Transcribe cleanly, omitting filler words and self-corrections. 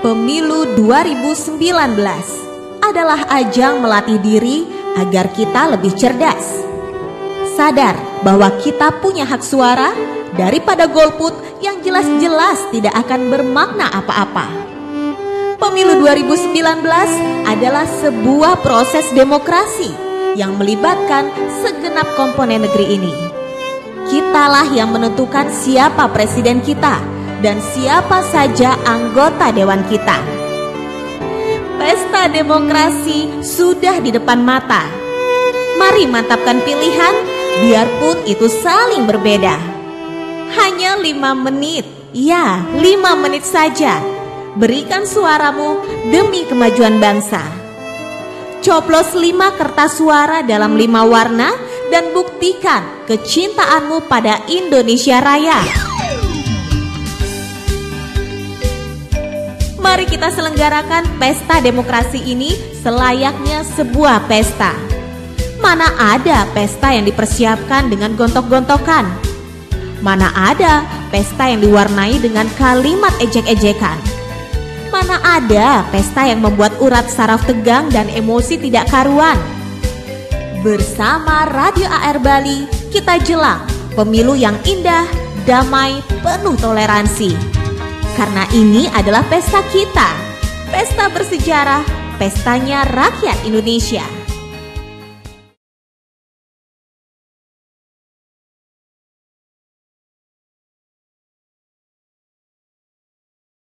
Pemilu 2019 adalah ajang melatih diri agar kita lebih cerdas. Sadar bahwa kita punya hak suara daripada golput yang jelas-jelas tidak akan bermakna apa-apa. Pemilu 2019 adalah sebuah proses demokrasi yang melibatkan segenap komponen negeri ini. Kitalah yang menentukan siapa presiden kita dan siapa saja anggota dewan kita. Pesta demokrasi sudah di depan mata. Mari mantapkan pilihan, biarpun itu saling berbeda. Hanya 5 menit, ya 5 menit saja. Berikan suaramu demi kemajuan bangsa. Coblos 5 kertas suara dalam 5 warna dan buktikan kecintaanmu pada Indonesia Raya. Mari kita selenggarakan pesta demokrasi ini selayaknya sebuah pesta. Mana ada pesta yang dipersiapkan dengan gontok-gontokan? Mana ada pesta yang diwarnai dengan kalimat ejek-ejekan? Mana ada pesta yang membuat urat saraf tegang dan emosi tidak karuan? Bersama Radio AR Bali, kita jelang pemilu yang indah, damai, penuh toleransi. Karena ini adalah pesta kita, pesta bersejarah, pestanya rakyat Indonesia.